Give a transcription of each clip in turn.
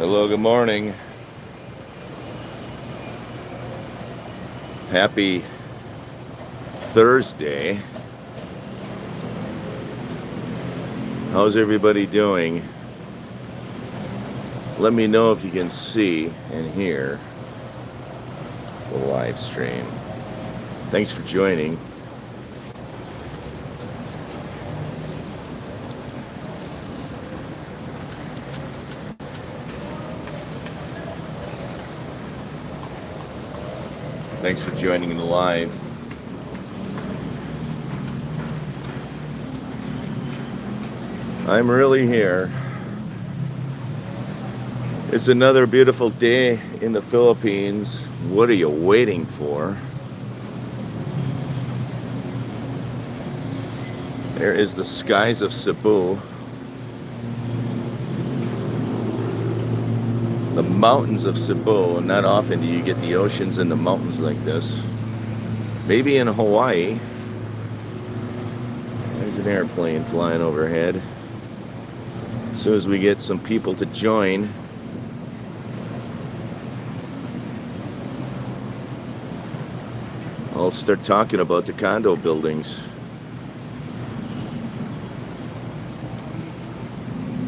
Hello, good morning. Happy Thursday. How's everybody doing? Let me know if you can see and hear the live stream. Thanks for joining. Thanks for joining the live. I'm really here. It's another beautiful day in the Philippines. What are you waiting for? There is the skies of Cebu. The mountains of Cebu, and not often do you get the oceans and the mountains like this. Maybe in Hawaii. There's an airplane flying overhead. As soon as we get some people to join, I'll start talking about the condo buildings.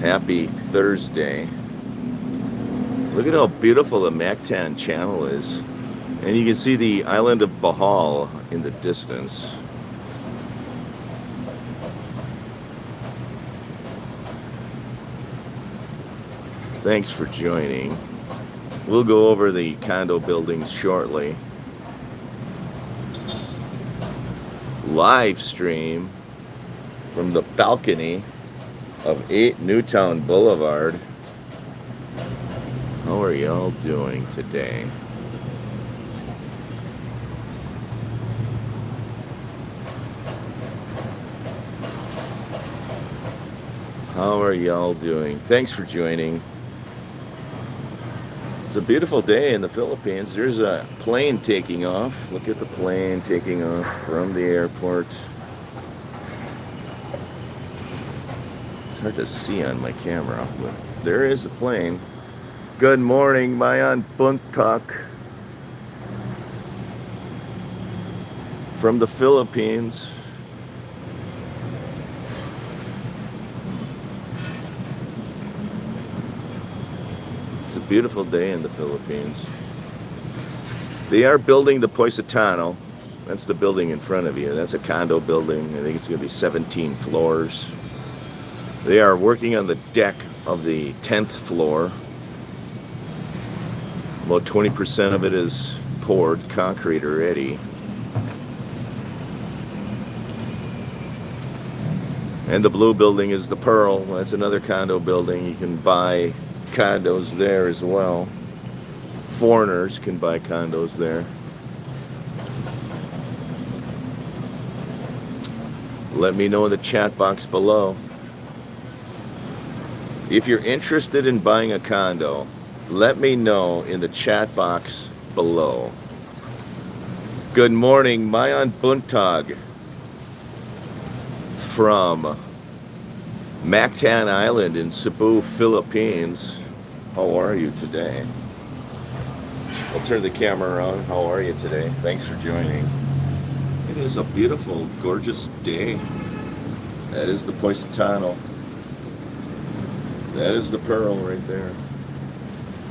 Happy Thursday. Look at how beautiful the Mactan channel is. And you can see the island of Bohol in the distance. Thanks for joining. We'll go over the condo buildings shortly. Live stream from the balcony of 8 Newtown Boulevard. How are y'all doing today? How are y'all doing? Thanks for joining. It's a beautiful day in the Philippines. There's a plane taking off. Look at the plane taking off from the airport. It's hard to see on my camera, but there is a plane. Good morning, Mayan Buntak from the Philippines. It's a beautiful day in the Philippines. They are building the Positano. That's the building in front of you. That's a condo building. I think it's going to be 17 floors. They are working on the deck of the 10th floor. About 20% of it is poured concrete already. And the blue building is the Pearl. That's another condo building. You can buy condos there as well. Foreigners can buy condos there. Let me know in the chat box below. If you're interested in buying a condo, let me know in the chat box below. Good morning, Mayan Buntag from Mactan Island in Cebu, Philippines. How are you today? I'll turn the camera around. How are you today? Thanks for joining. It is a beautiful, gorgeous day. That is the Positano. That is the Pearl right there.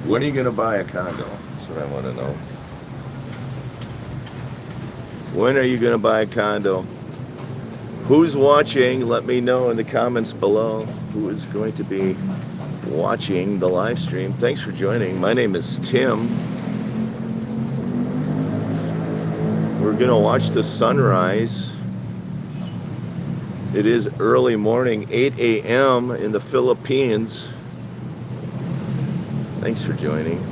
When are you going to buy a condo? That's what I want to know. When are you going to buy a condo? Who's watching? Let me know in the comments below who is going to be watching the live stream. Thanks for joining. My name is Tim. We're going to watch the sunrise. It is early morning, 8 a.m. in the Philippines. Thanks for joining.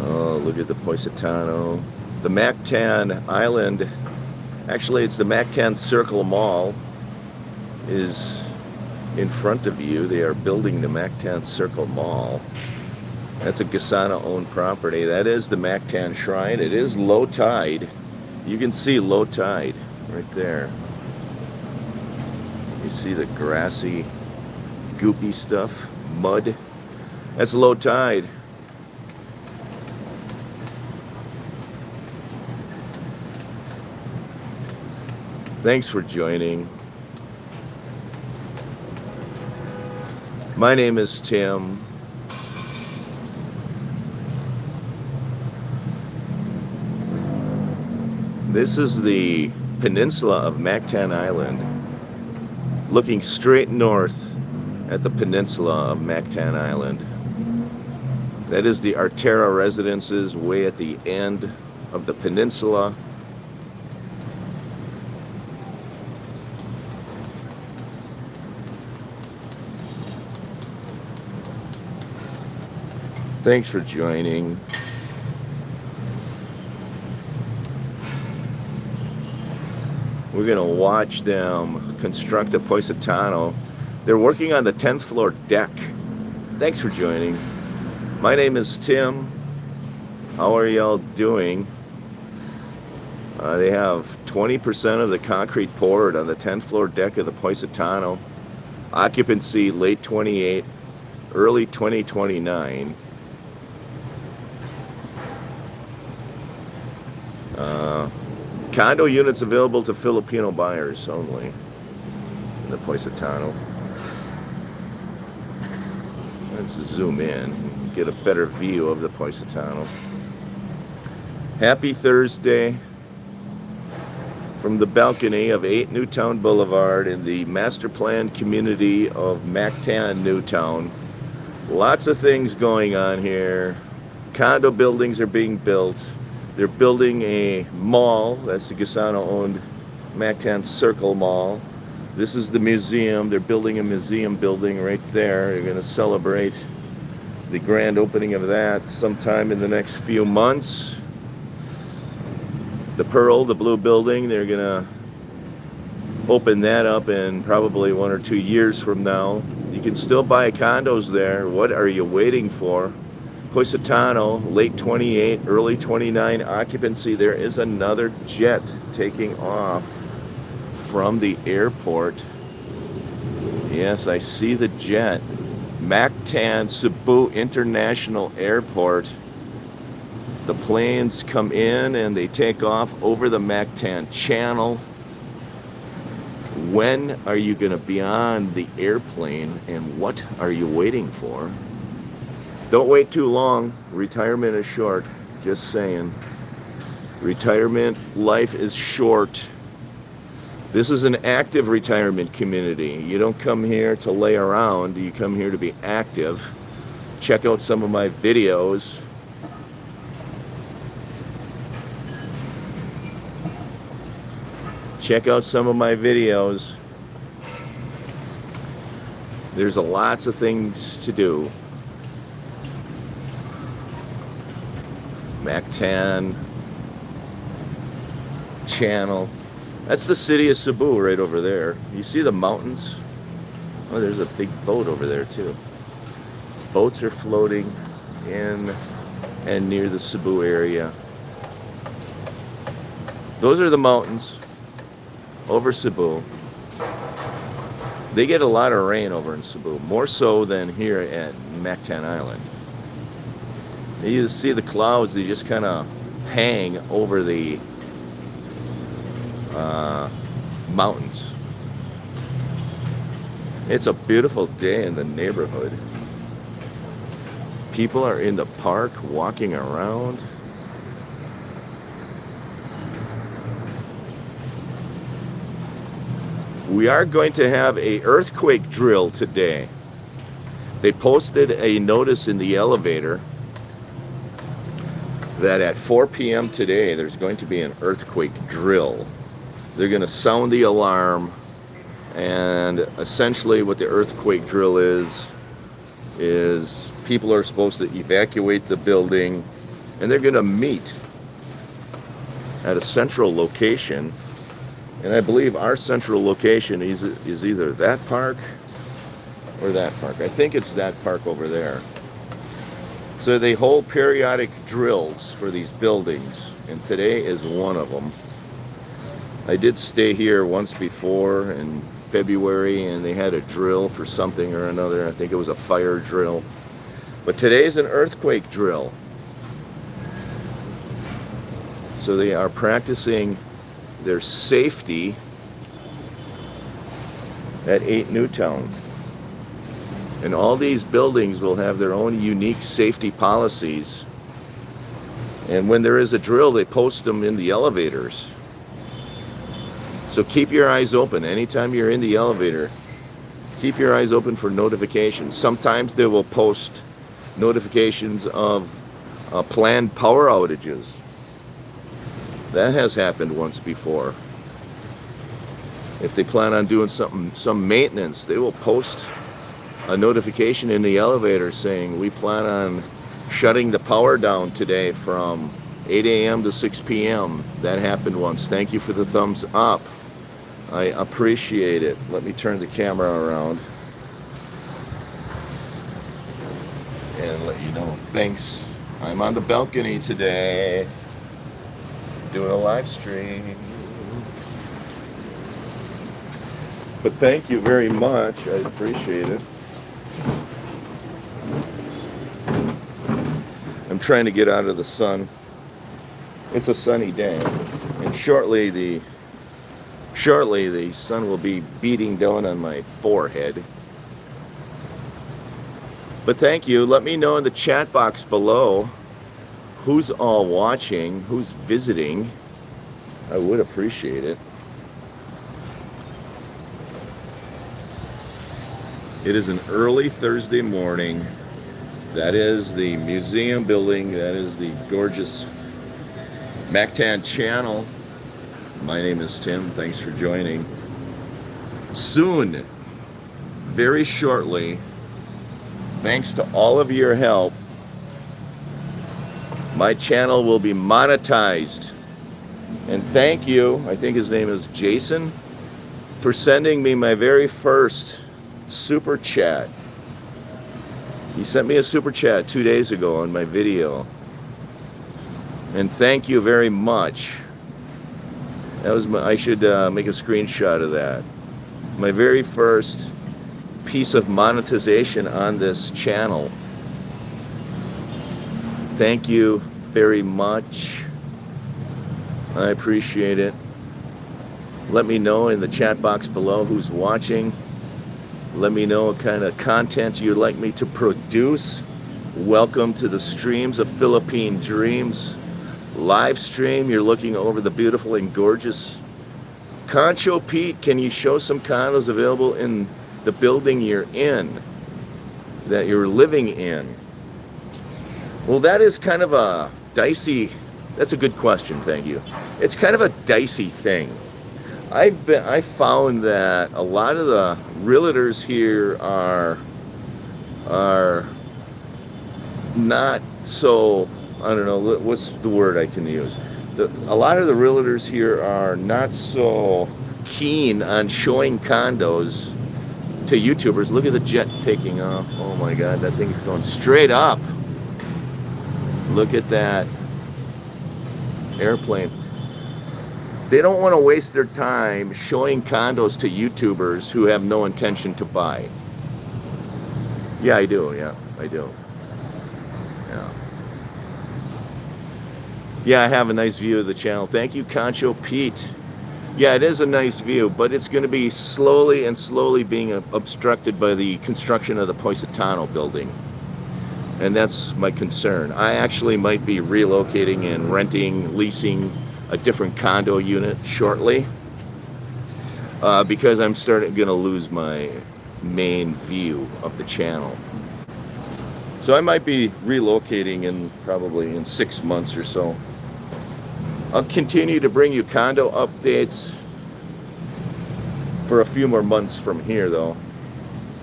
Oh, look at the Positano. The Mactan Island, actually it's the Mactan Circle Mall, is in front of you. They are building the Mactan Circle Mall. That's a Gasana-owned property. That is the Mactan Shrine. It is low tide. You can see low tide right there. You see the grassy goopy stuff, mud. That's low tide. Thanks for joining. My name is Tim. This is the peninsula of Mactan Island, looking straight north at the peninsula of Mactan Island. That is the Artera residences way at the end of the peninsula. Thanks for joining. We're going to watch them construct a Positano. They're working on the 10th floor deck. Thanks for joining. My name is Tim. How are y'all doing? They have 20% of the concrete poured on the 10th floor deck of the Positano. Occupancy late 28, early 2029. Condo units available to Filipino buyers only in the Positano. Let's zoom in and get a better view of the Positano. Happy Thursday from the balcony of 8 Newtown Boulevard in the master planned community of Mactan Newtown. Lots of things going on here. Condo buildings are being built. They're building a mall. That's the Gasano-owned Mactan Circle Mall. This is the museum. They're building a museum building right there. They're going to celebrate the grand opening of that sometime in the next few months. The Pearl, the blue building, they're going to open that up in probably 1 or 2 years from now. You can still buy condos there. What are you waiting for? Positano, late 28, early 29 occupancy. There is another jet taking off from the airport. Yes, I see the jet. Mactan Cebu International Airport. The planes come in and they take off over the Mactan Channel. When are you going to be on the airplane and what are you waiting for? Don't wait too long. Retirement is short. Just saying. Retirement life is short. This is an active retirement community. You don't come here to lay around. You come here to be active. Check out some of my videos. Check out some of my videos. There's lots of things to do. Mactan Channel. That's the city of Cebu right over there. You see the mountains? Oh, there's a big boat over there too. Boats are floating in and near the Cebu area. Those are the mountains over Cebu. They get a lot of rain over in Cebu, more so than here at Mactan Island. You see the clouds, they just kind of hang over the mountains. It's a beautiful day in the neighborhood. People are in the park walking around. We are going to have an earthquake drill today. They posted a notice in the elevator that at 4 p.m. today there's going to be an earthquake drill. They're going to sound the alarm, and essentially what the earthquake drill is people are supposed to evacuate the building, and they're going to meet at a central location. And I believe our central location is either that park or that park. I think it's that park over there. So they hold periodic drills for these buildings, and today is one of them. I did stay here once before and February, and they had a drill for something or another. I think it was a fire drill. But today's an earthquake drill. So they are practicing their safety at 8 Newtown. And all these buildings will have their own unique safety policies. And when there is a drill, they post them in the elevators. So keep your eyes open. Anytime you're in the elevator, keep your eyes open for notifications. Sometimes they will post notifications of planned power outages. That has happened once before. If they plan on doing some maintenance, they will post a notification in the elevator saying, we plan on shutting the power down today from 8 a.m. to 6 p.m. That happened once. Thank you for the thumbs up. I appreciate it. Let me turn the camera around and let you know. Thanks. I'm on the balcony today doing a live stream. But thank you very much. I appreciate it. I'm trying to get out of the sun. It's a sunny day, and shortly the sun will be beating down on my forehead. But thank you. Let me know in the chat box below who's all watching, who's visiting. I would appreciate it. It is an early Thursday morning. That is the museum building. That is the gorgeous Mactan channel. My name is Tim. Thanks for joining. Soon, very shortly, thanks to all of your help, my channel will be monetized. And thank you, I think his name is Jason, for sending me my very first super chat. He sent me a super chat 2 days ago on my video. And thank you very much. That was I should make a screenshot of that. My very first piece of monetization on this channel. Thank you very much. I appreciate it. Let me know in the chat box below who's watching. Let me know what kind of content you'd like me to produce. Welcome to the Streams of Philippine Dreams live stream. You're looking over the beautiful and gorgeous Concho Pete. Can you show some condos available in the building you're in, that you're living in? Well, that is kind of a dicey, that's a good question, thank you. It's kind of a dicey thing. I found that a lot of the realtors here are not so, I don't know, what's the word I can use? A lot of the realtors here are not so keen on showing condos to YouTubers. Look at the jet taking off. Oh my God, that thing's going straight up. Look at that airplane. They don't want to waste their time showing condos to YouTubers who have no intention to buy. Yeah, I do. Yeah, I do. Yeah. Yeah, I have a nice view of the channel. Thank you, Concho Pete. Yeah, it is a nice view, but it's going to be slowly being obstructed by the construction of the Positano building. And that's my concern. I actually might be relocating and renting, leasing a different condo unit shortly because I'm going to lose my main view of the channel. So I might be relocating probably in 6 months or so. I'll continue to bring you condo updates for a few more months from here though.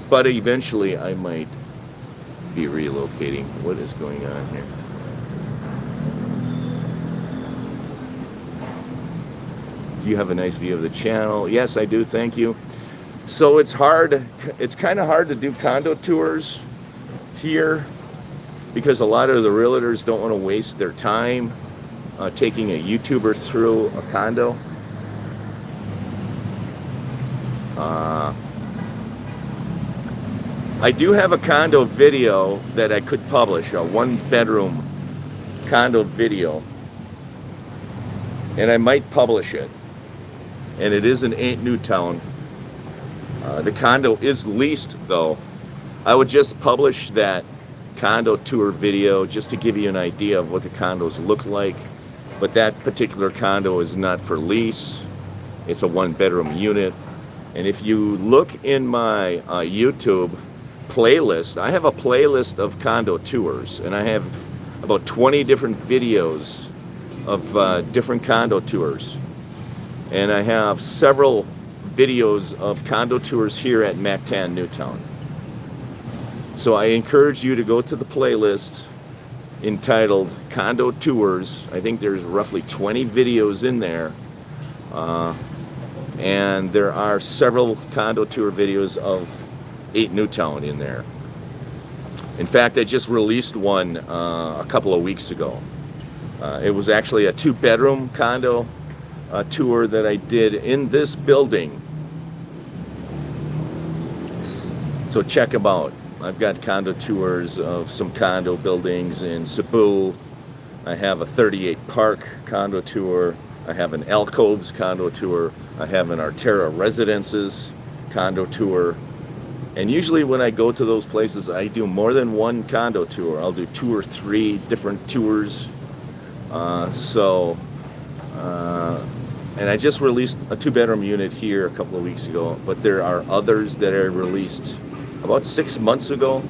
But eventually I might be relocating. What is going on here? Do you have a nice view of the channel? Yes, I do. Thank you. So it's kind of hard to do condo tours here because a lot of the realtors don't want to waste their time taking a YouTuber through a condo. I do have a condo video that I could publish, a 1-bedroom condo video, and I might publish it. And it is in 8 Newtown. The condo is leased, though. I would just publish that condo tour video just to give you an idea of what the condos look like. But that particular condo is not for lease. It's a 1-bedroom unit. And if you look in my YouTube playlist, I have a playlist of condo tours, and I have about 20 different videos of different condo tours. And I have several videos of condo tours here at Mactan Newtown. So I encourage you to go to the playlist entitled Condo Tours. I think there's roughly 20 videos in there. And there are several condo tour videos of 8 Newtown in there. In fact, I just released one a couple of weeks ago. It was actually a 2-bedroom condo tour that I did in this building. So check them out. I've got condo tours of some condo buildings in Cebu. I have a 38 Park condo tour. I have an Alcoves condo tour. I have an Arterra Residences condo tour. And usually when I go to those places, I do more than one condo tour. I'll do 2 or 3 different tours. And I just released a 2-bedroom unit here a couple of weeks ago, but there are others that are released about 6 months ago.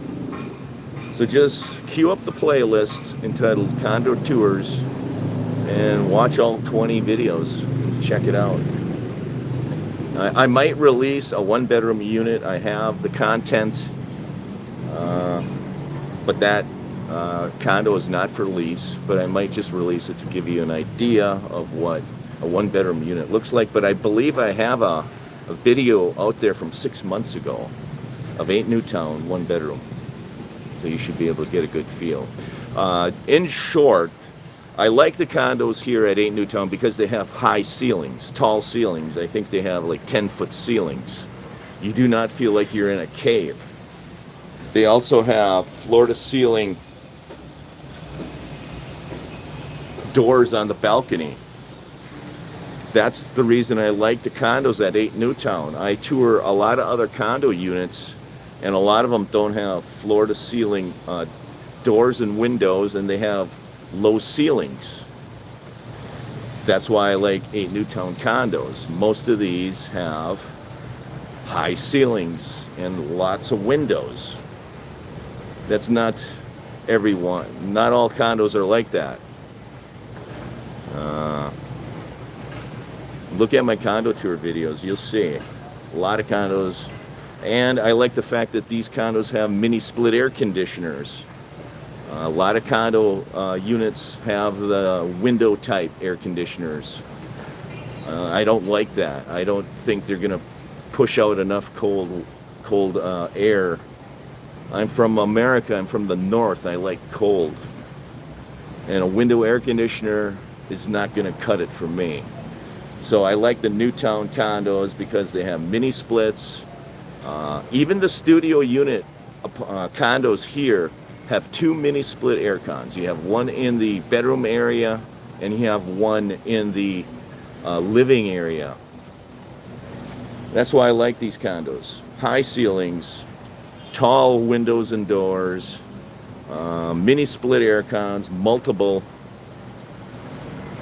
So just queue up the playlist entitled Condo Tours and watch all 20 videos. Check it out. I might release a 1-bedroom unit. I have the content, but that condo is not for lease. But I might just release it to give you an idea of what a 1-bedroom unit looks like. But I believe I have a video out there from 6 months ago of 8 Newtown 1-bedroom. So you should be able to get a good feel. In short, I like the condos here at 8 Newtown because they have high ceilings, tall ceilings. I think they have like 10-foot ceilings. You do not feel like you're in a cave. They also have floor-to-ceiling doors on the balcony. That's the reason I like the condos at 8 Newtown. I tour a lot of other condo units, and a lot of them don't have floor-to-ceiling doors and windows, and they have low ceilings. That's why I like 8 Newtown condos. Most of these have high ceilings and lots of windows. That's not everyone. Not all condos are like that. Look at my condo tour videos. You'll see a lot of condos. And I like the fact that these condos have mini split air conditioners. A lot of condo units have the window type air conditioners. I don't like that. I don't think they're going to push out enough cold air. I'm from America. I'm from the north. I like cold. And a window air conditioner is not going to cut it for me. So I like the Newtown condos because they have mini splits. Even the studio unit condos here have 2 mini split air cons. You have one in the bedroom area and you have one in the living area. That's why I like these condos. High ceilings, tall windows and doors, mini split air cons, multiple,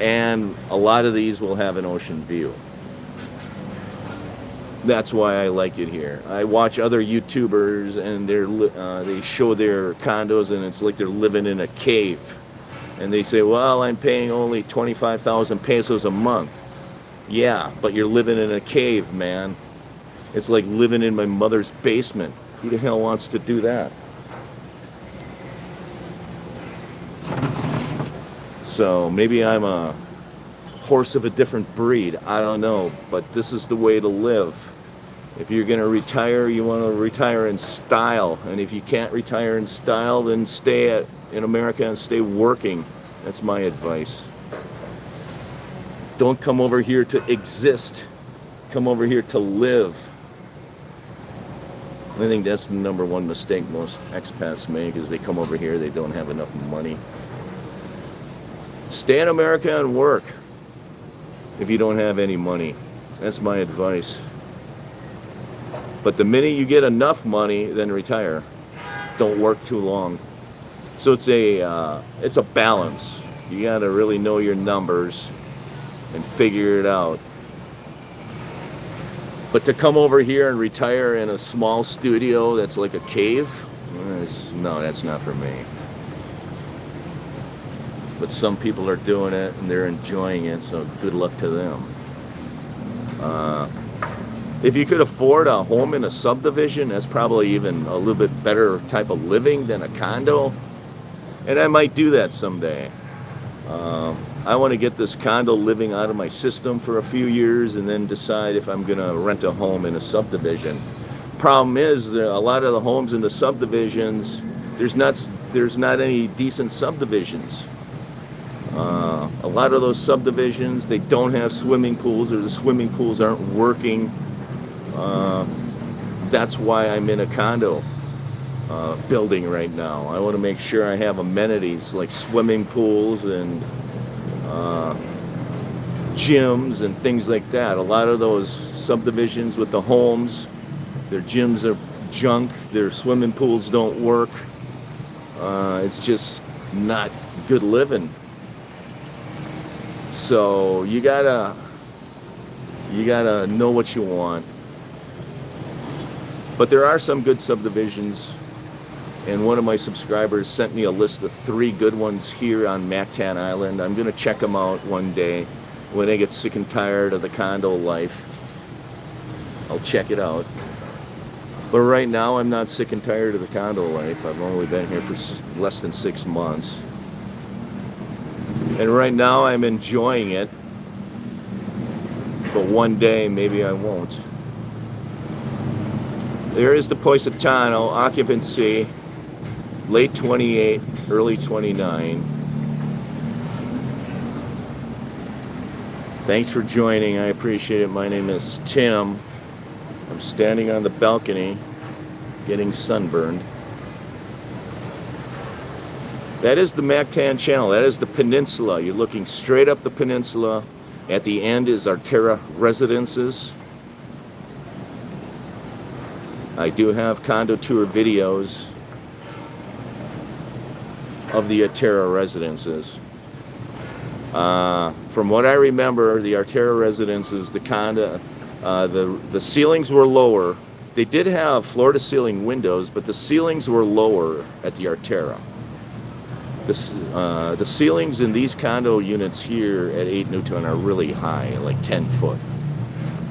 and a lot of these will have an ocean view. That's why I like it here. I watch other YouTubers and they show their condos and it's like they're living in a cave. And they say, well, I'm paying only 25,000 pesos a month. Yeah, but you're living in a cave, man. It's like living in my mother's basement. Who the hell wants to do that? So maybe I'm a horse of a different breed. I don't know, but this is the way to live. If you're going to retire, you want to retire in style. And if you can't retire in style, then stay in America and stay working. That's my advice. Don't come over here to exist. Come over here to live. I think that's the number one mistake most expats make, is they come over here, they don't have enough money. Stay in America and work if you don't have any money. That's my advice. But the minute you get enough money, then retire. Don't work too long. So it's a balance. You got to really know your numbers and figure it out. But to come over here and retire in a small studio that's like a cave, no, that's not for me. But some people are doing it and they're enjoying it, so good luck to them. If you could afford a home in a subdivision, that's probably even a little bit better type of living than a condo. And I might do that someday. I want to get this condo living out of my system for a few years and then decide if I'm going to rent a home in a subdivision. Problem is, a lot of the homes in the subdivisions, there's not any decent subdivisions. A lot of those subdivisions, they don't have swimming pools, or the swimming pools aren't working. That's why I'm in a condo building right now. I want to make sure I have amenities like swimming pools and gyms and things like that. A lot of those subdivisions with the homes, their gyms are junk, their swimming pools don't work. It's just not good living. So you gotta know what you want. But there are some good subdivisions, and one of my subscribers sent me a list of 3 good ones here on Mactan Island. I'm gonna check them out one day when I get sick and tired of the condo life. I'll check it out. But right now I'm not sick and tired of the condo life. I've only been here for less than 6 months. And right now I'm enjoying it. But one day maybe I won't. There is the Positano, occupancy, late 28, early 29. Thanks for joining, I appreciate it. My name is Tim. I'm standing on the balcony, getting sunburned. That is the Mactan Channel, that is the peninsula. You're looking straight up the peninsula. At the end is Arterra Residences. I do have condo tour videos of the Arterra Residences. From what I remember, the Arterra Residences, the condo, the ceilings were lower. They did have floor-to-ceiling windows, but the ceilings were lower at the Arterra. The ceilings in these condo units here at 8 Newtown are really high, like 10 foot.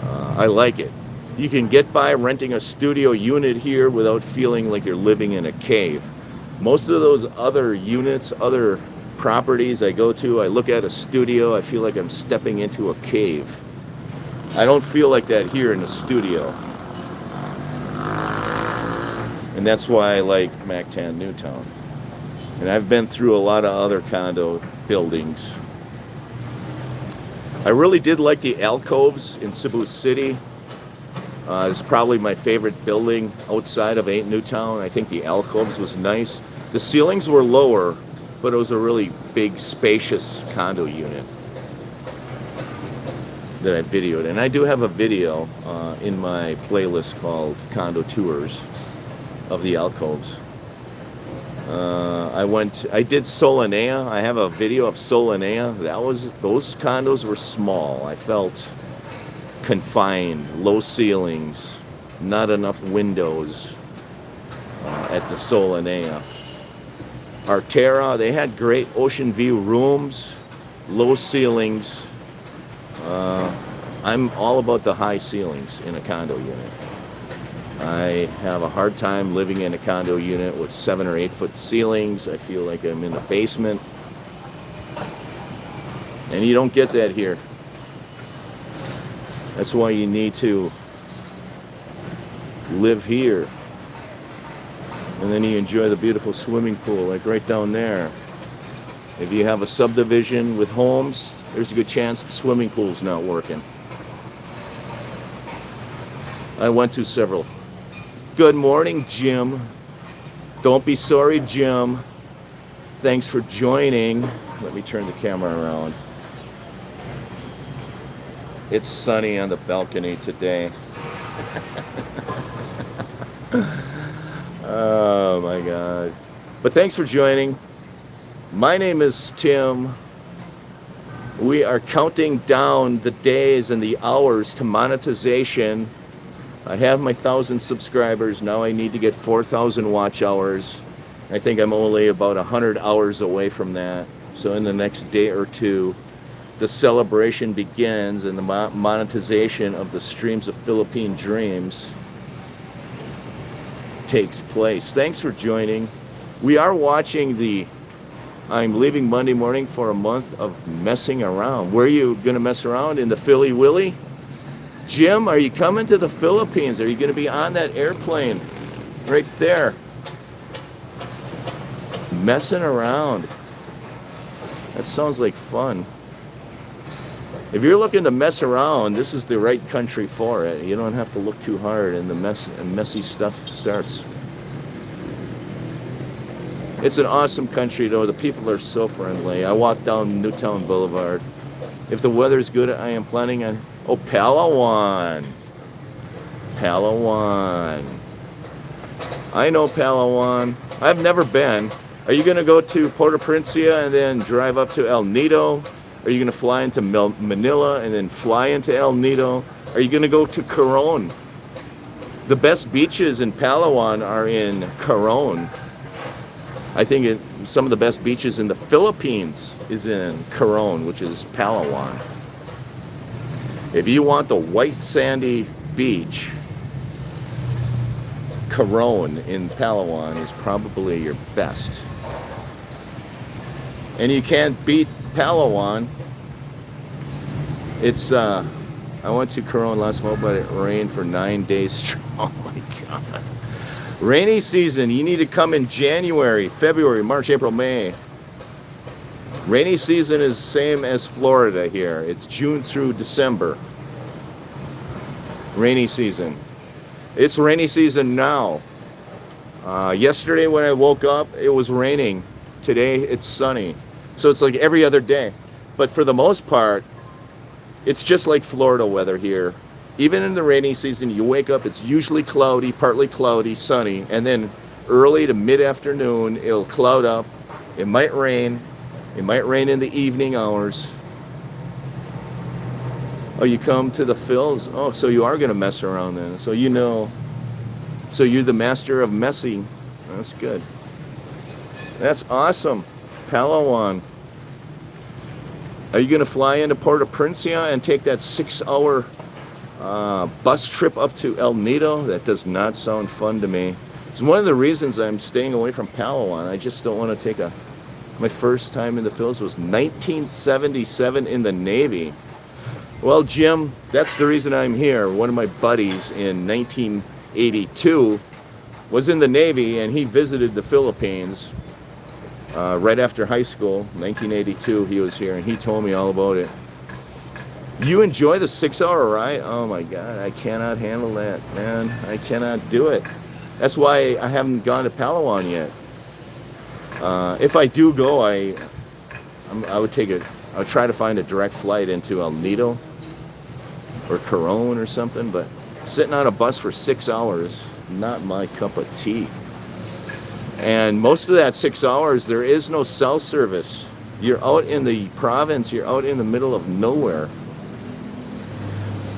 I like it. You can get by renting a studio unit here without feeling like you're living in a cave. Most of those other units, other properties I go to, I look at a studio, I feel like I'm stepping into a cave. I don't feel like that here in the studio. And that's why I like Mactan Newtown. And I've been through a lot of other condo buildings. I really did like the alcoves in Cebu City. It's probably my favorite building outside of 8 Newtown. I think the alcoves was nice. The ceilings were lower, but it was a really big, spacious condo unit that I videoed. And I do have a video in my playlist called Condo Tours of the alcoves. I did Solanea. I have a video of Solanea. Those condos were small. I felt confined, low ceilings, not enough windows at the Solanea. Arterra, they had great ocean view rooms, low ceilings. I'm all about the high ceilings in a condo unit. I have a hard time living in a condo unit with 7 or 8 foot ceilings. I feel like I'm in the basement. And you don't get that here. That's why you need to live here. And then you enjoy the beautiful swimming pool, like right down there. If you have a subdivision with homes, there's a good chance the swimming pool's not working. I went to several. Good morning, Jim. Don't be sorry, Jim. Thanks for joining. Let me turn the camera around. It's sunny on the balcony today. Oh my God. But thanks for joining. My name is Tim. We are counting down the days and the hours to monetization. I have my 1,000 subscribers. Now I need to get 4,000 watch hours. I think I'm only about 100 hours away from that. So in the next day or two, the celebration begins and the monetization of the Streams of Philippine Dreams takes place. Thanks for joining. We are watching I'm leaving Monday morning for a month of messing around. Where are you going to mess around? In the Philly Willy? Jim, are you coming to the Philippines? Are you going to be on that airplane right there? Messing around. That sounds like fun. If you're looking to mess around, this is the right country for it. You don't have to look too hard and the messy stuff starts. It's an awesome country though. The people are so friendly. I walked down Newtown Boulevard. If the weather's good, I am planning on... Oh, Palawan. Palawan. I know Palawan. I've never been. Are you going to go to Puerto Princesa and then drive up to El Nido? Are you going to fly into Manila and then fly into El Nido? Are you going to go to Coron? The best beaches in Palawan are in Coron. I think some of the best beaches in the Philippines is in Coron, which is Palawan. If you want the white sandy beach, Coron in Palawan is probably your best. And you can't beat Palawan. It's I went to Coron last fall, but it rained for 9 days straight. Oh my God. Rainy season, you need to come in January, February, March, April, May. Rainy season is the same as Florida here. It's June through December. Rainy season. It's rainy season now. Yesterday when I woke up, it was raining. Today it's sunny. So it's like every other day. But for the most part, it's just like Florida weather here. Even in the rainy season, you wake up, it's usually cloudy, partly cloudy, sunny, and then early to mid-afternoon, it'll cloud up. It might rain. It might rain in the evening hours. Oh, you come to the Phils? Oh, so you are going to mess around then. So you know. So you're the master of messing. That's good. That's awesome. Palawan. Are you going to fly into Puerto Princesa and take that 6-hour bus trip up to El Nido? That does not sound fun to me. It's one of the reasons I'm staying away from Palawan. I just don't want to take my first time in the Philippines was 1977 in the Navy. Well, Jim, that's the reason I'm here. One of my buddies in 1982 was in the Navy and he visited the Philippines right after high school. 1982 he was here and he told me all about it. You enjoy the 6-hour ride? Oh my God, I cannot handle that, man. I cannot do it. That's why I haven't gone to Palawan yet. If I do go, I would try to find a direct flight into El Nido or Coron or something, but sitting on a bus for 6 hours, not my cup of tea. And most of that 6 hours, there is no cell service. You're out in the province, you're out in the middle of nowhere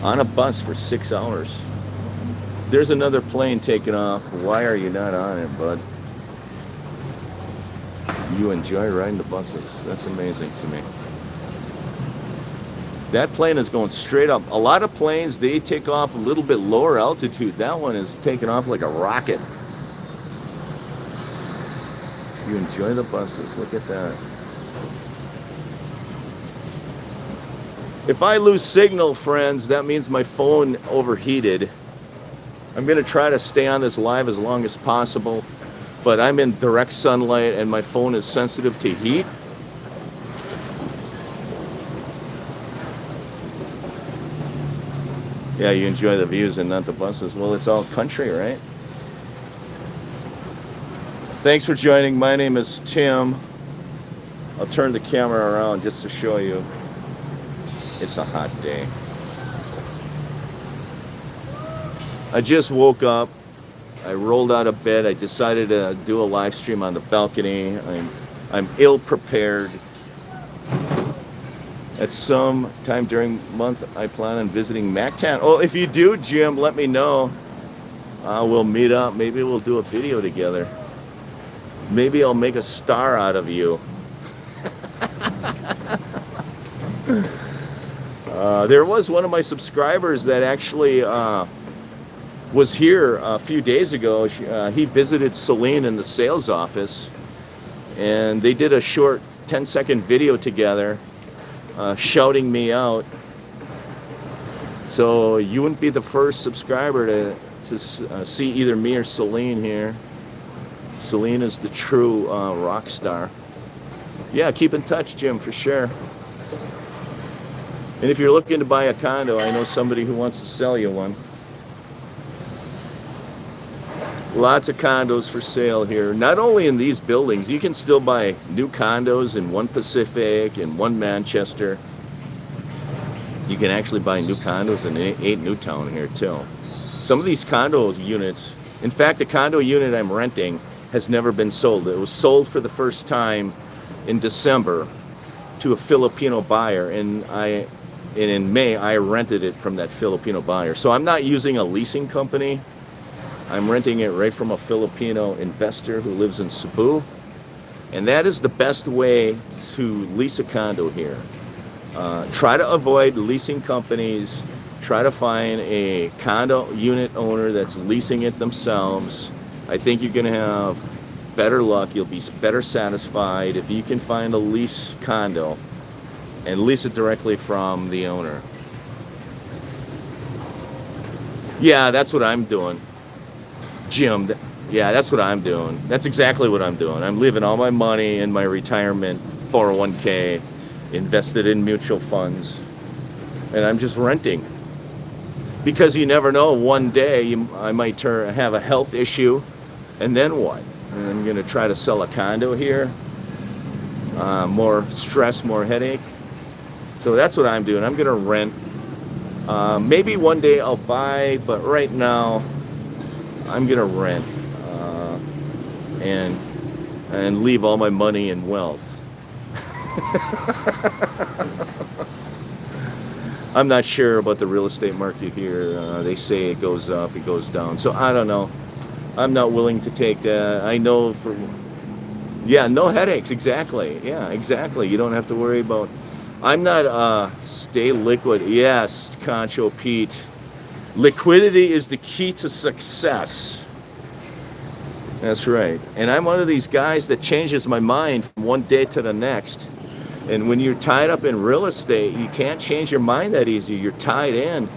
on a bus for 6 hours. There's another plane taking off. Why are you not on it, bud? You enjoy riding the buses. That's amazing to me. That plane is going straight up. A lot of planes, they take off a little bit lower altitude. That one is taking off like a rocket. You enjoy the buses. Look at that. If I lose signal, friends, that means my phone overheated. I'm going to try to stay on this live as long as possible, but I'm in direct sunlight and my phone is sensitive to heat. Yeah, you enjoy the views and not the buses. Well, it's all country, right? Thanks for joining. My name is Tim. I'll turn the camera around just to show you. It's a hot day. I just woke up. I rolled out of bed. I decided to do a live stream on the balcony. I'm ill prepared. At some time during the month, I plan on visiting Mactan. Oh, if you do, Jim, let me know. We'll meet up. Maybe we'll do a video together. Maybe I'll make a star out of you. There was one of my subscribers that actually was here a few days ago. He visited Celine in the sales office, and they did a short 10-second video together, shouting me out. So you wouldn't be the first subscriber to see either me or Celine here. Celine is the true rock star. Yeah, keep in touch, Jim, for sure. And if you're looking to buy a condo, I know somebody who wants to sell you one. Lots of condos for sale here. Not only in these buildings, you can still buy new condos in One Pacific and One Manchester. You can actually buy new condos in 8 Newtown here too. Some of these condo units, in fact, the condo unit I'm renting has never been sold. It was sold for the first time in December to a Filipino buyer, and in May I rented it from that Filipino buyer. So I'm not using a leasing company. I'm renting it right from a Filipino investor who lives in Cebu, and that is the best way to lease a condo here. Try to avoid leasing companies. Try to find a condo unit owner that's leasing it themselves. I think you're going to have better luck. You'll be better satisfied if you can find a lease condo and lease it directly from the owner. Yeah, that's what I'm doing. Jim, yeah, that's what I'm doing. That's exactly what I'm doing. I'm leaving all my money in my retirement 401k, invested in mutual funds, and I'm just renting. Because you never know, one day I might have a health issue, and then what? And I'm going to try to sell a condo here. More stress, more headache. So that's what I'm doing. I'm going to rent. Maybe one day I'll buy, but right now I'm going to rent and leave all my money in wealth. I'm not sure about the real estate market here. They say it goes up, it goes down. So I don't know. I'm not willing to take that. I know yeah, no headaches. Exactly. Yeah, exactly. You don't have to worry about. I'm not stay liquid. Yes, Concho Pete. Liquidity is the key to success. That's right. And I'm one of these guys that changes my mind from one day to the next. And when you're tied up in real estate, you can't change your mind that easy. You're tied in.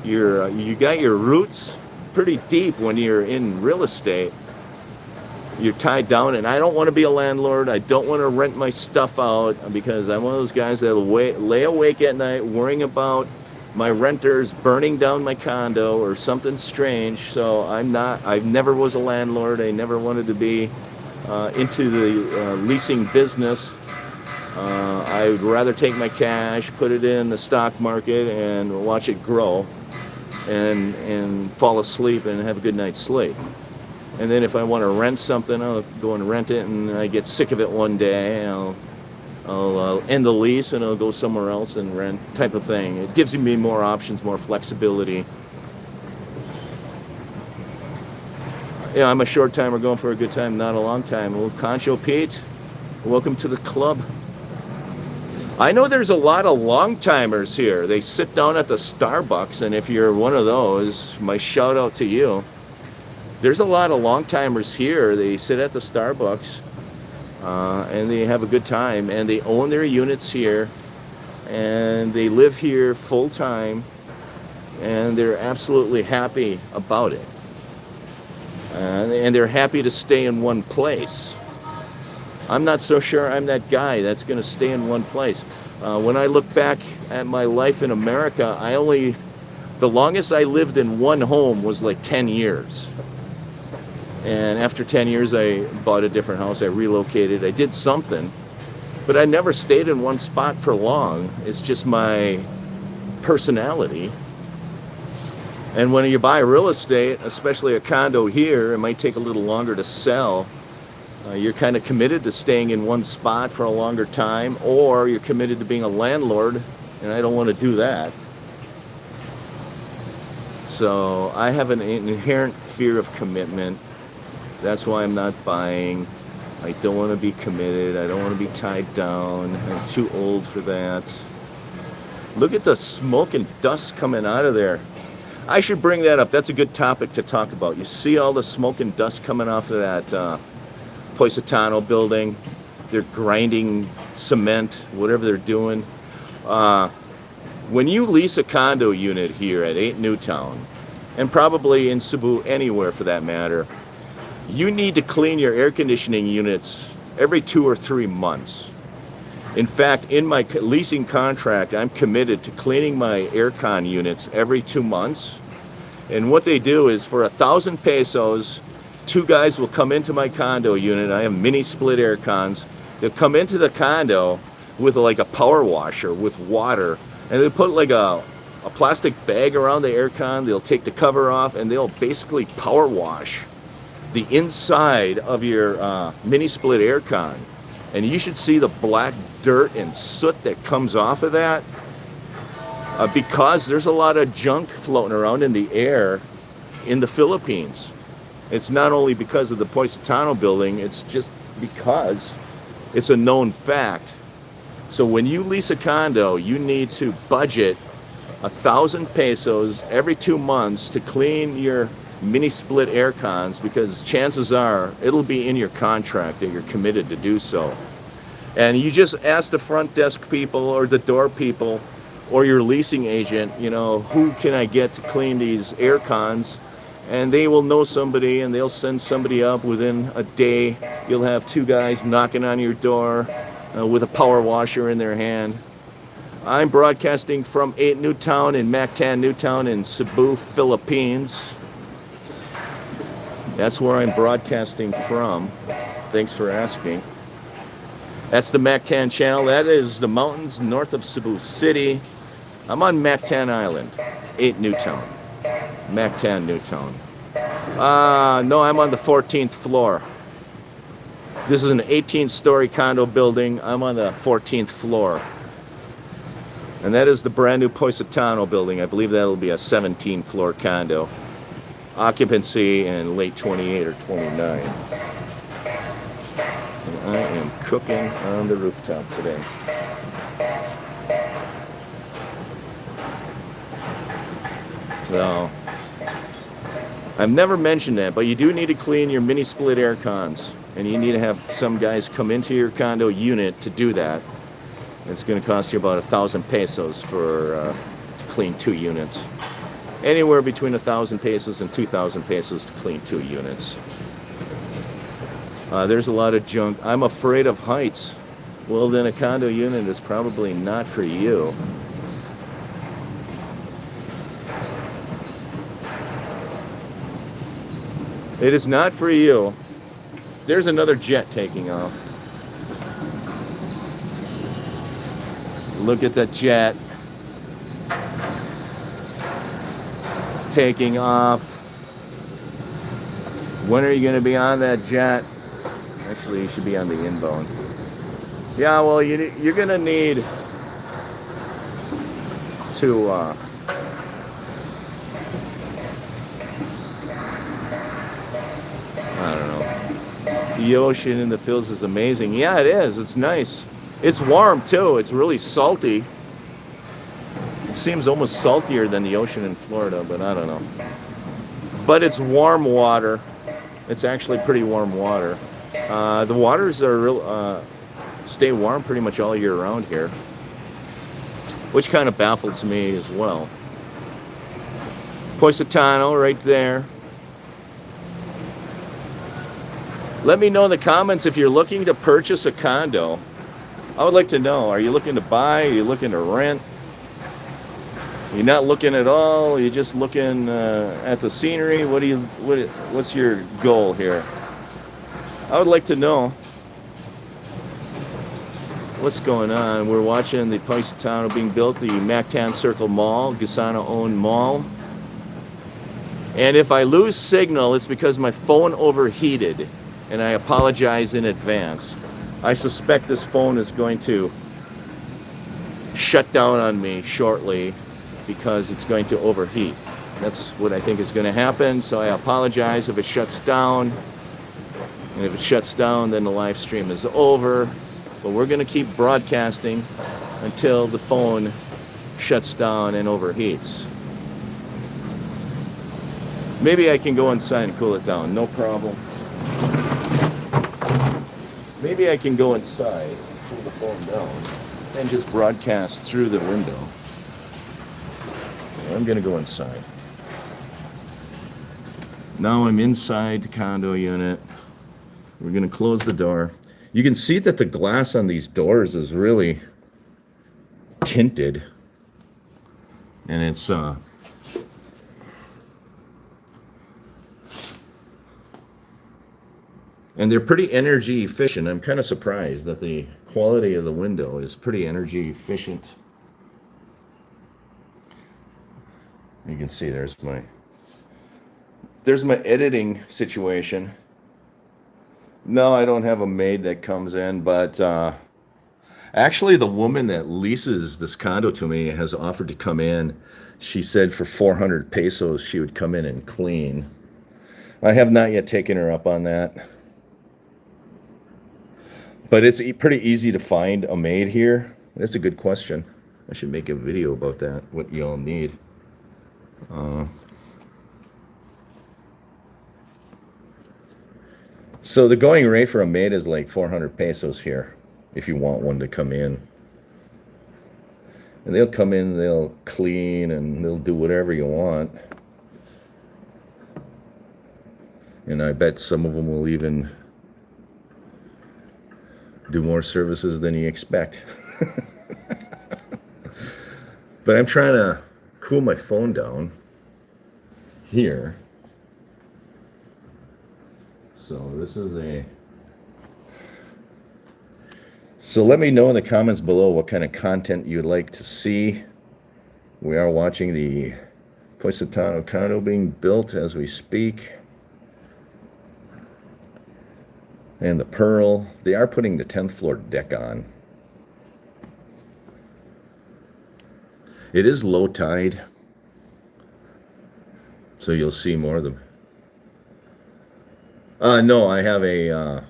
You got your roots pretty deep when you're in real estate. You're tied down, and I don't want to be a landlord. I don't want to rent my stuff out because I'm one of those guys that lay awake at night worrying about my renters burning down my condo or something strange. So I never was a landlord. I never wanted to be into the leasing business. I would rather take my cash, put it in the stock market, and watch it grow, and fall asleep and have a good night's sleep. And then if I want to rent something, I'll go and rent it, and I get sick of it one day, and I'll end the lease and I'll go somewhere else and rent, type of thing. It gives me more options, more flexibility. Yeah, I'm a short timer going for a good time, not a long time. Well, Concho Pete, welcome to the club. I know there's a lot of long timers here. They sit down at the Starbucks, and if you're one of those, my shout out to you. There's a lot of long timers here. They sit at the Starbucks and they have a good time, and they own their units here, and they live here full time, and they're absolutely happy about it. And they're happy to stay in one place. I'm not so sure I'm that guy that's going to stay in one place. When I look back at my life in America, the longest I lived in one home was like 10 years. And after 10 years, I bought a different house. I relocated. I did something. But I never stayed in one spot for long. It's just my personality. And when you buy real estate, especially a condo here, it might take a little longer to sell. You're kind of committed to staying in one spot for a longer time, or you're committed to being a landlord, and I don't want to do that. So I have an inherent fear of commitment. That's why I'm not buying. I don't want to be committed. I don't want to be tied down. I'm too old for that. Look at the smoke and dust coming out of there. I should bring that up. That's a good topic to talk about. You see all the smoke and dust coming off of that Positano building. They're grinding cement, whatever they're doing. When you lease a condo unit here at 8 Newtown, and probably in Cebu, anywhere for that matter, you need to clean your air conditioning units every 2 or 3 months. In fact, in my leasing contract, I'm committed to cleaning my aircon units every 2 months. And what they do is, for 1,000 pesos, 2 guys will come into my condo unit. I have mini split aircons. They'll come into the condo with like a power washer with water, and they put like a plastic bag around the aircon. They'll take the cover off, and they'll basically power wash the inside of your mini split aircon. And you should see the black dirt and soot that comes off of that, because there's a lot of junk floating around in the air in the Philippines. It's not only because of the Positano building, it's just because it's a known fact. So when you lease a condo, you need to budget 1,000 pesos every 2 months to clean your mini split air cons, because chances are it'll be in your contract that you're committed to do so. And you just ask the front desk people or the door people or your leasing agent, you know, who can I get to clean these air cons? And they will know somebody, and they'll send somebody up within a day. You'll have 2 guys knocking on your door with a power washer in their hand. I'm broadcasting from 8 Newtown in Mactan Newtown in Cebu, Philippines. That's where I'm broadcasting from. Thanks for asking. That's the Mactan channel. That is the mountains north of Cebu City. I'm on Mactan Island, 8 Newtown. Mactan Newtown. No, I'm on the 14th floor. This is an 18-story condo building. I'm on the 14th floor. And that is the brand new Positano building. I believe that'll be a 17-floor condo. Occupancy in late 28 or 29. And I am cooking on the rooftop today. So, I've never mentioned that, but you do need to clean your mini split air cons. And you need to have some guys come into your condo unit to do that. It's going to cost you about 1,000 pesos to clean 2 units. Anywhere between 1,000 pesos and 2,000 pesos to clean 2 units. There's a lot of junk. I'm afraid of heights. Well, then a condo unit is probably not for you. It is not for you. There's another jet taking off. Look at that jet taking off. When are you going to be on that jet? Actually, you should be on the inbound. Yeah, well, you're going to need to I don't know. The ocean in the fields is amazing. Yeah, it is. It's nice. It's warm too. It's really salty. It seems almost saltier than the ocean in Florida, but I don't know. But it's warm water. It's actually pretty warm water. The waters are stay warm pretty much all year round here, which kind of baffles me as well. Positano right there. Let me know in the comments if you're looking to purchase a condo. I would like to know, are you looking to buy? Are you looking to rent? You're not looking at all. You're just looking at the scenery. What's your goal here? I would like to know what's going on. We're watching the Paisatano being built, the Mactan Circle Mall, Gisano-owned mall. And if I lose signal, it's because my phone overheated, and I apologize in advance. I suspect this phone is going to shut down on me shortly because it's going to overheat. That's what I think is going to happen, so I apologize if it shuts down. And if it shuts down, then the live stream is over. But we're going to keep broadcasting until the phone shuts down and overheats. Maybe I can go inside and cool it down, no problem. Maybe I can go inside and cool the phone down and just broadcast through the window. I'm gonna go inside. Now I'm inside the condo unit. We're gonna close the door. You can see that the glass on these doors is really tinted. And it's and they're pretty energy efficient. I'm kind of surprised that the quality of the window is pretty energy efficient. You can see there's my editing situation. No, I don't have a maid that comes in, but actually the woman that leases this condo to me has offered to come in. She said for 400 pesos she would come in and clean. I have not yet taken her up on that. But it's pretty easy to find a maid here. That's a good question. I should make a video about that, what y'all need. So the going rate for a maid is like 400 pesos here, if you want one to come in. And they'll come in, they'll clean, and they'll do whatever you want. And I bet some of them will even do more services than you expect. But I'm trying to cool my phone down here. So this is so let me know in the comments below what kind of content you'd like to see. We are watching the Paisatano condo being built as we speak. And the Pearl, they are putting the 10th floor deck on. It is low tide, so you'll see more of them. No, I have a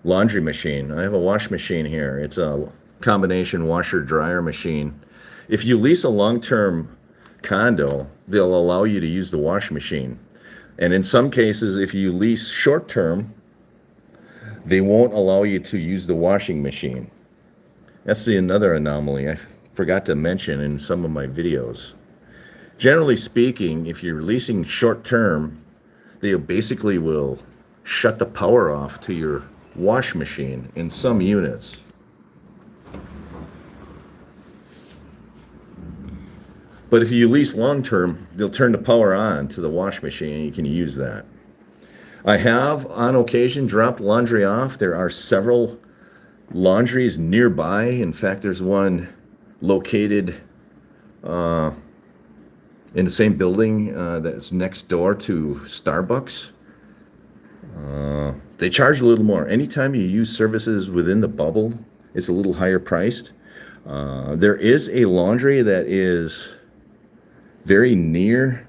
laundry machine. I have a wash machine here. It's a combination washer-dryer machine. If you lease a long-term condo, they'll allow you to use the wash machine. And in some cases, if you lease short-term, they won't allow you to use the washing machine. That's another anomaly I forgot to mention in some of my videos. Generally speaking, if you're leasing short-term, they basically will shut the power off to your wash machine in some units. But if you lease long-term, they'll turn the power on to the wash machine and you can use that. I have, on occasion, dropped laundry off. There are several laundries nearby. In fact, there's one located in the same building that's next door to Starbucks. They charge a little more. Anytime you use services within the bubble, it's a little higher priced. There is a laundry that is very near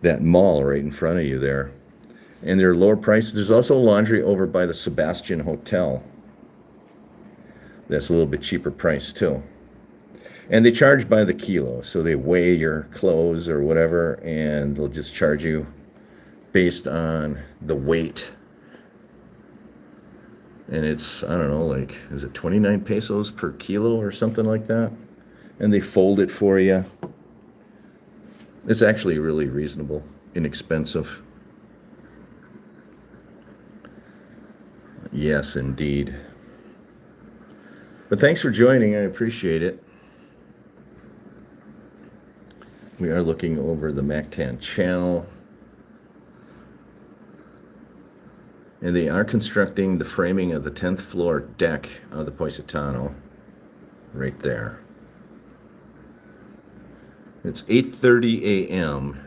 that mall right in front of you there. And they're lower priced. There's also laundry over by the Sebastian Hotel. That's a little bit cheaper price too. And they charge by the kilo. So they weigh your clothes or whatever, and they'll just charge you based on the weight. And it's, I don't know, like, is it 29 pesos per kilo or something like that? And they fold it for you. It's actually really reasonable, inexpensive. Yes, indeed. But thanks for joining. I appreciate it. We are looking over the Mactan channel. And they are constructing the framing of the 10th floor deck of the Positano right there. It's 8:30 a.m.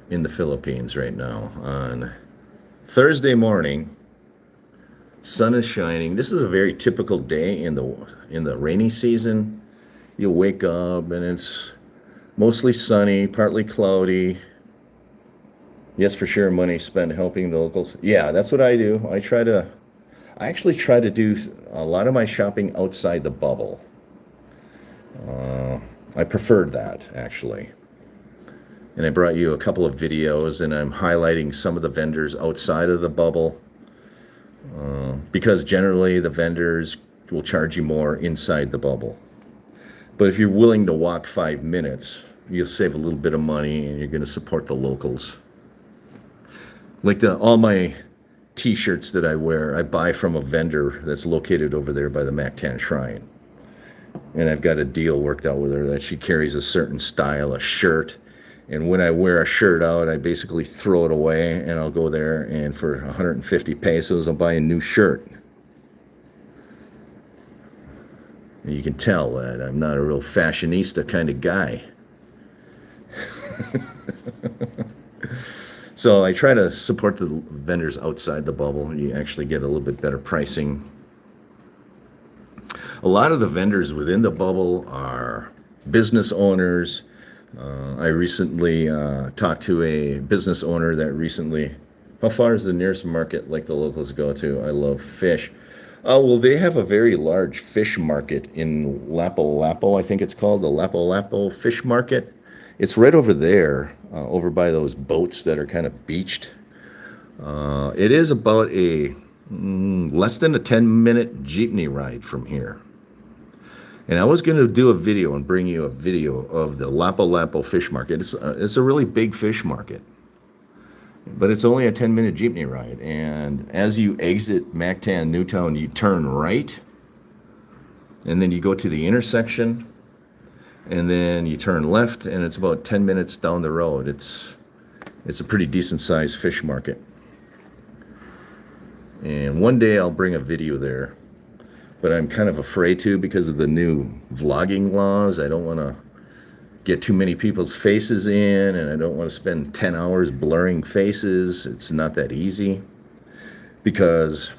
in the Philippines right now on Thursday morning. Sun is shining. This is a very typical day in the rainy season. You'll wake up and it's mostly sunny, partly cloudy. Yes, for sure, money spent helping the locals. Yeah, that's what I do. I actually try to do a lot of my shopping outside the bubble. I preferred that, actually. And I brought you a couple of videos, and I'm highlighting some of the vendors outside of the bubble. Because generally the vendors will charge you more inside the bubble. But if you're willing to walk 5 minutes, you'll save a little bit of money, and you're going to support the locals. Like all my t-shirts that I wear, I buy from a vendor that's located over there by the Mactan Shrine. And I've got a deal worked out with her that she carries a certain style, a shirt. And when I wear a shirt out, I basically throw it away, and I'll go there, and for 150 pesos, I'll buy a new shirt. And you can tell that I'm not a real fashionista kind of guy. So I try to support the vendors outside the bubble. You actually get a little bit better pricing. A lot of the vendors within the bubble are business owners. I recently talked to a business owner that recently, how far is the nearest market like the locals go to? I love fish. Oh, well, they have a very large fish market in Lapu-Lapu, I think it's called, the Lapu-Lapu Fish Market. It's right over there, over by those boats that are kind of beached. It is about a less than a 10-minute jeepney ride from here. And I was going to do a video and bring you a video of the Lapu-Lapu Fish Market. It's a really big fish market. But it's only a 10-minute jeepney ride. And as you exit Mactan Newtown, you turn right. And then you go to the intersection. And then you turn left, and it's about 10 minutes down the road. It's a pretty decent-sized fish market. And one day I'll bring a video there. But I'm kind of afraid to because of the new vlogging laws. I don't want to get too many people's faces in, and I don't want to spend 10 hours blurring faces. It's not that easy. Because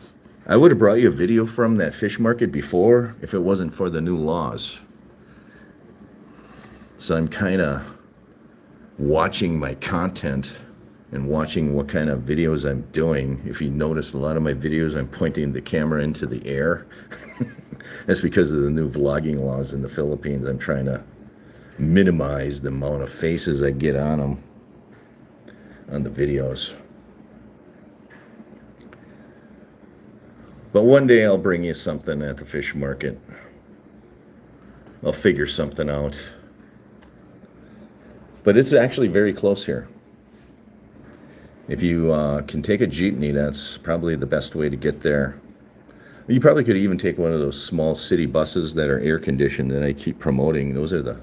I would have brought you a video from that fish market before if it wasn't for the new laws. So I'm kind of watching my content and watching what kind of videos I'm doing. If you notice, a lot of my videos, I'm pointing the camera into the air. That's because of the new vlogging laws in the Philippines. I'm trying to minimize the amount of faces I get on them, on the videos. But one day I'll bring you something at the fish market. I'll figure something out. But it's actually very close here. If you can take a jeepney, that's probably the best way to get there. You probably could even take one of those small city buses that are air-conditioned that I keep promoting. Those are the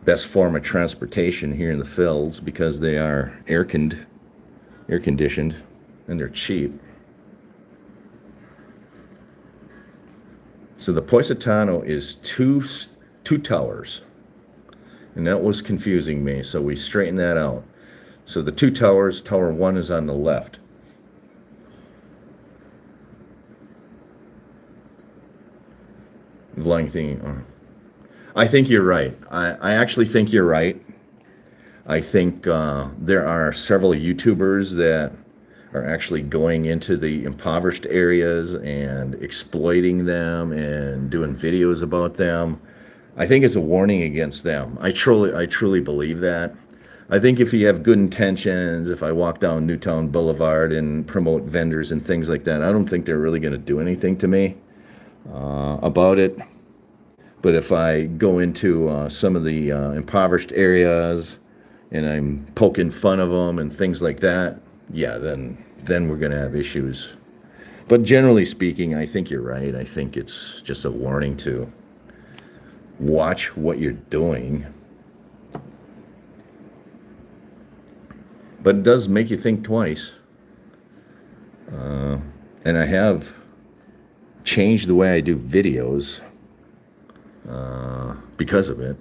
best form of transportation here in the Phils because they are air-conditioned, and they're cheap. So the Positano is two towers. And that was confusing me, so we straightened that out. So the two towers, Tower 1 is on the left. I think you're right. I actually think you're right. I think there are several YouTubers that are actually going into the impoverished areas and exploiting them and doing videos about them. I think it's a warning against them. I truly believe that. I think if you have good intentions, if I walk down Newtown Boulevard and promote vendors and things like that, I don't think they're really going to do anything to me about it. But if I go into some of the impoverished areas and I'm poking fun of them and things like that, yeah, then we're going to have issues. But generally speaking, I think you're right. I think it's just a warning to watch what you're doing. But it does make you think twice. And I have changed the way I do videos because of it.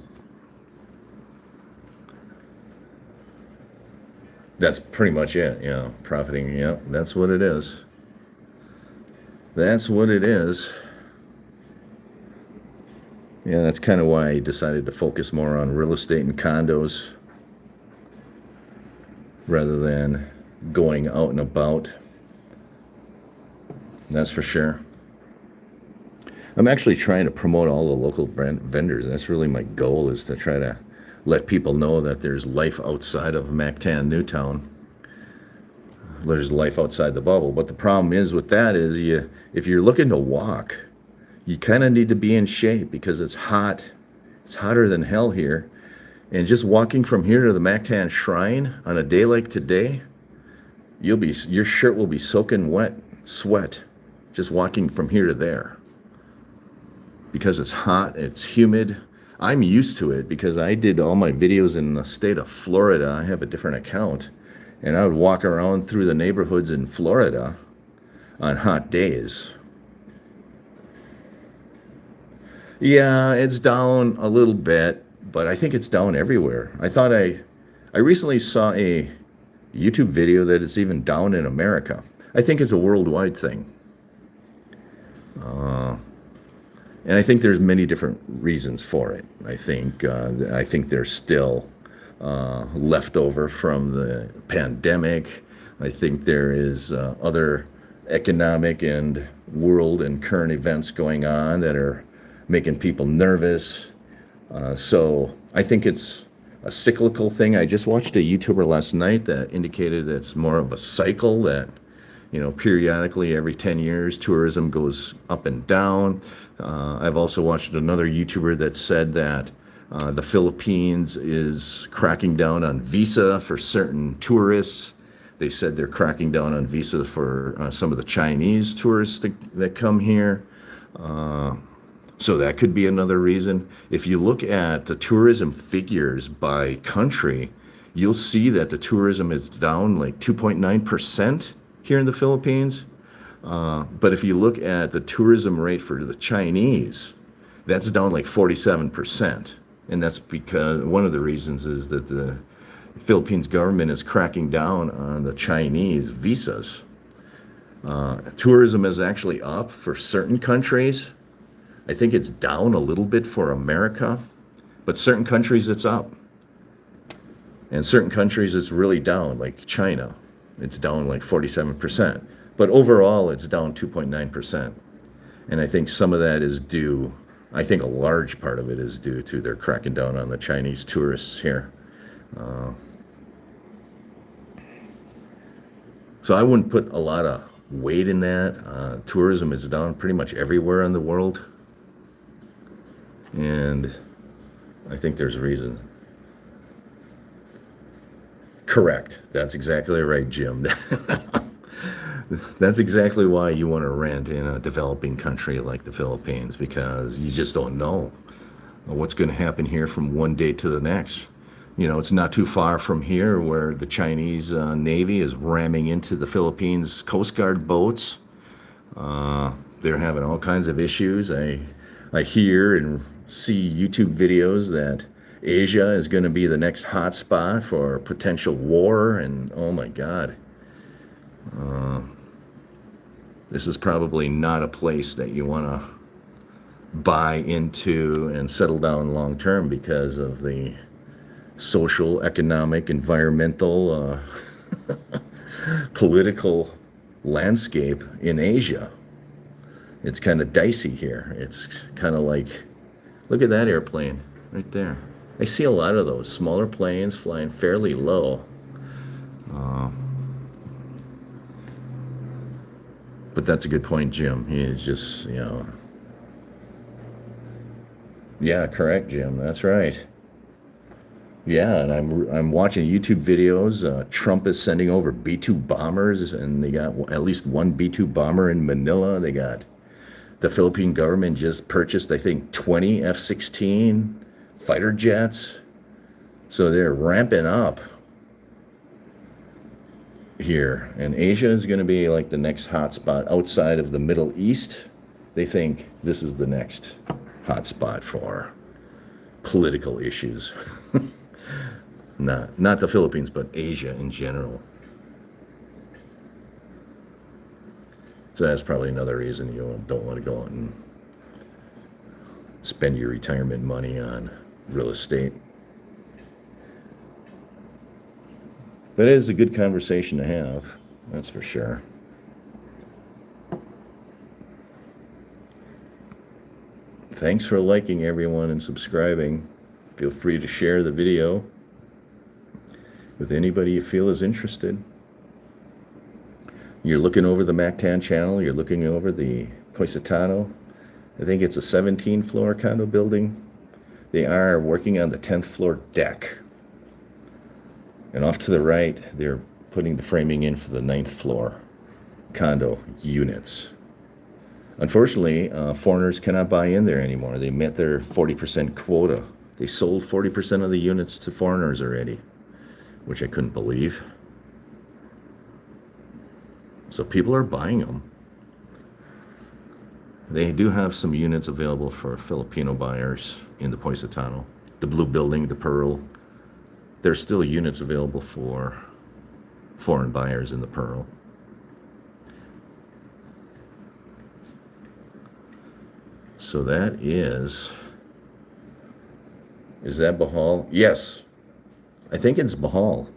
That's pretty much it, profiting, that's what it is. That's what it is. Yeah, that's kind of why I decided to focus more on real estate and condos rather than going out and about. That's for sure. I'm actually trying to promote all the local vendors. That's really my goal, is to try to let people know that there's life outside of Mactan Newtown. There's life outside the bubble. But the problem is with that is if you're looking to walk, you kind of need to be in shape because it's hot. It's hotter than hell here. And just walking from here to the Mactan Shrine on a day like today, your shirt will be soaking wet, sweat, just walking from here to there. Because it's hot, it's humid. I'm used to it because I did all my videos in the state of Florida. I have a different account. And I would walk around through the neighborhoods in Florida on hot days. Yeah, it's down a little bit, but I think it's down everywhere. I recently saw a YouTube video that it's even down in America. I think it's a worldwide thing. And I think there's many different reasons for it. I think there's still leftover from the pandemic. I think there is other economic and world and current events going on that are making people nervous. So I think it's a cyclical thing. I just watched a YouTuber last night that indicated that it's more of a cycle, that periodically every 10 years tourism goes up and down. I've also watched another YouTuber that said that the Philippines is cracking down on visa for certain tourists. They said they're cracking down on visa for some of the Chinese tourists that come here. So that could be another reason. If you look at the tourism figures by country, you'll see that the tourism is down like 2.9% here in the Philippines. But if you look at the tourism rate for the Chinese, that's down like 47%. And that's because one of the reasons is that the Philippines government is cracking down on the Chinese visas. Tourism is actually up for certain countries. I think it's down a little bit for America, but certain countries it's up. And certain countries it's really down, like China. It's down like 47%. But overall, it's down 2.9%. And I think some of that is due, I think a large part of it is due to their cracking down on the Chinese tourists here. So I wouldn't put a lot of weight in that. Tourism is down pretty much everywhere in the world. And I think there's a reason. Correct. That's exactly right, Jim. That's exactly why you want to rent in a developing country like the Philippines, because you just don't know what's going to happen here from one day to the next. It's not too far from here where the Chinese Navy is ramming into the Philippines Coast Guard boats. They're having all kinds of issues. I hear and see YouTube videos that Asia is going to be the next hot spot for potential war, and oh my God. This is probably not a place that you want to buy into and settle down long term because of the social, economic, environmental, political landscape in Asia. It's kind of dicey here. It's kind of like, look at that airplane right there. I see a lot of those smaller planes flying fairly low. But that's a good point, Jim. He's just, Yeah, correct, Jim. That's right. Yeah, and I'm watching YouTube videos. Trump is sending over B-2 bombers, and they got at least one B-2 bomber in Manila. They got The Philippine government just purchased, I think, 20 F-16 fighter jets. So they're ramping up here. And Asia is going to be like the next hotspot outside of the Middle East. They think this is the next hotspot for political issues. Not the Philippines, but Asia in general. So that's probably another reason you don't want to go out and spend your retirement money on real estate. But it is a good conversation to have, that's for sure. Thanks for liking, everyone, and subscribing. Feel free to share the video with anybody you feel is interested. You're looking over the Mactan channel, you're looking over the Positano. I think it's a 17-floor condo building. They are working on the 10th floor deck. And off to the right, they're putting the framing in for the 9th floor condo units. Unfortunately, foreigners cannot buy in there anymore. They met their 40% quota. They sold 40% of the units to foreigners already, which I couldn't believe. So people are buying them. They do have some units available for Filipino buyers in the Positano. The blue building, the Pearl. There's still units available for foreign buyers in the Pearl. So that is that Bahal? Yes. I think it's Bahal.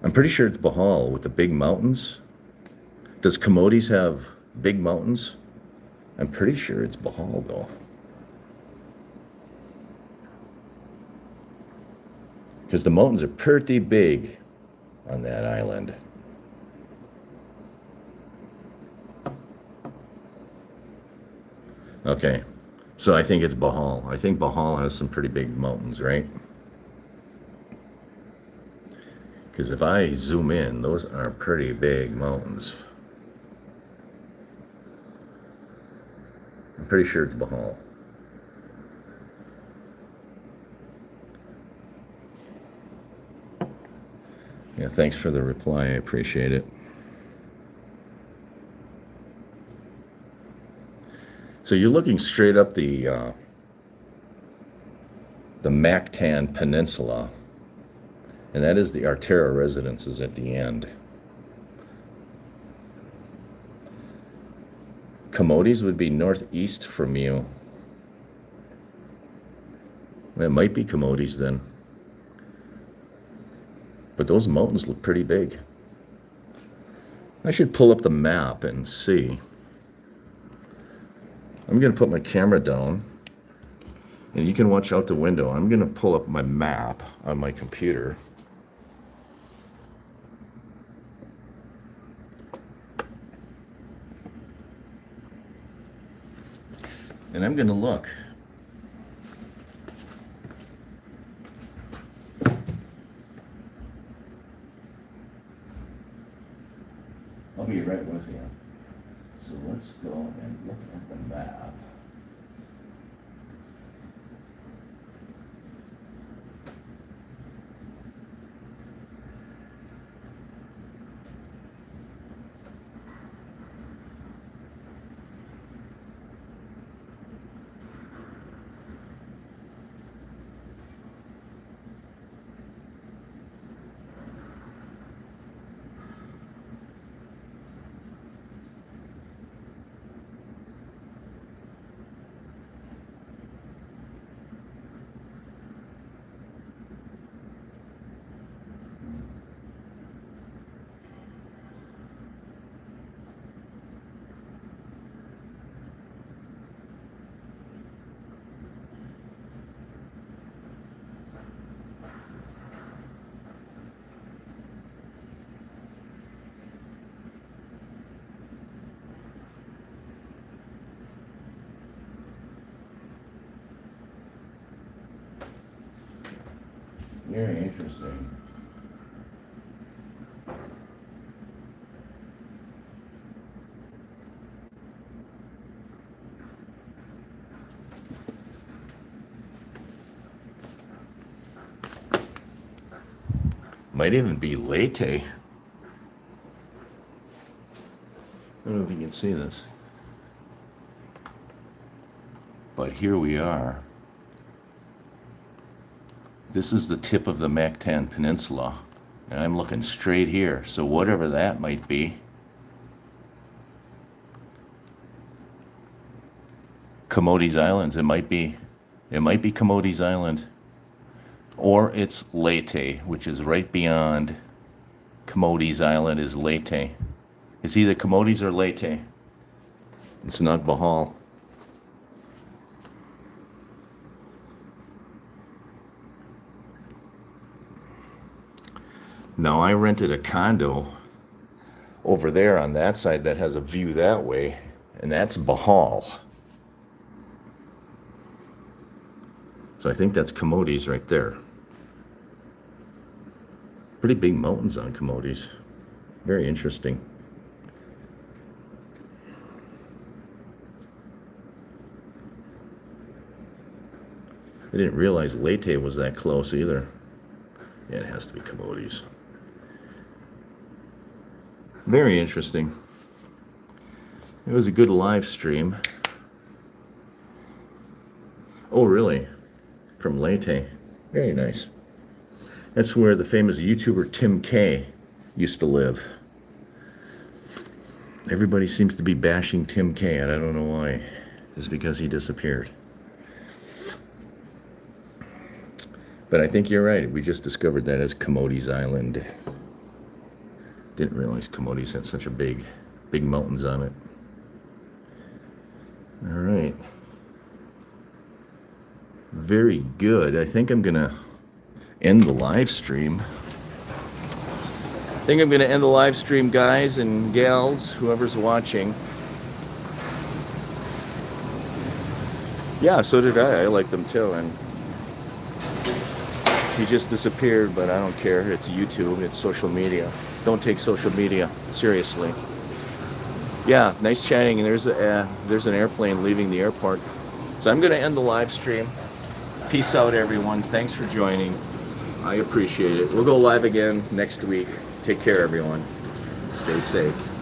I'm pretty sure it's Bahal with the big mountains. Does Comodes have big mountains? I'm pretty sure it's Bahal though. Because the mountains are pretty big on that island. Okay, so I think it's Bahal. I think Bahal has some pretty big mountains, right? Because if I zoom in, those are pretty big mountains. I'm pretty sure it's Bahal. Yeah, thanks for the reply. I appreciate it. So you're looking straight up the Mactan Peninsula, and that is the Artera residences at the end. Comodes would be northeast from you. It might be Comodes then. But those mountains look pretty big. I should pull up the map and see. I'm going to put my camera down, and you can watch out the window. I'm going to pull up my map on my computer. And I'm going to look. I'll be right with you. So let's go and look at the map. Very interesting. Might even be Leyte. I don't know if you can see this. But here we are. This is the tip of the Mactan Peninsula. And I'm looking straight here. So whatever that might be. Comody's Islands. It might be Comody's Island. Or it's Leyte, which is right beyond Comody's Island is Leyte. It's either Comody's or Leyte. It's not Bahal. Now I rented a condo over there on that side that has a view that way, and that's Bahal. So I think that's Comody's right there. Pretty big mountains on Comody's. Very interesting. I didn't realize Leyte was that close either. Yeah, it has to be Comody's. Very interesting. It was a good live stream. Oh, really? From Leyte. Very nice. That's where the famous YouTuber Tim K used to live. Everybody seems to be bashing Tim K, and I don't know why. It's because he disappeared. But I think you're right. We just discovered that as Comody's Island. Didn't realize Comody's had such a big mountains on it. All right. Very good. I think I'm going to end the live stream. Guys and gals, whoever's watching. Yeah, so did I. I like them too. And he just disappeared, but I don't care. It's YouTube. It's social media. Don't take social media seriously. Yeah, nice chatting. And there's an airplane leaving the airport. So I'm going to end the live stream. Peace out, everyone. Thanks for joining. I appreciate it. We'll go live again next week. Take care, everyone. Stay safe.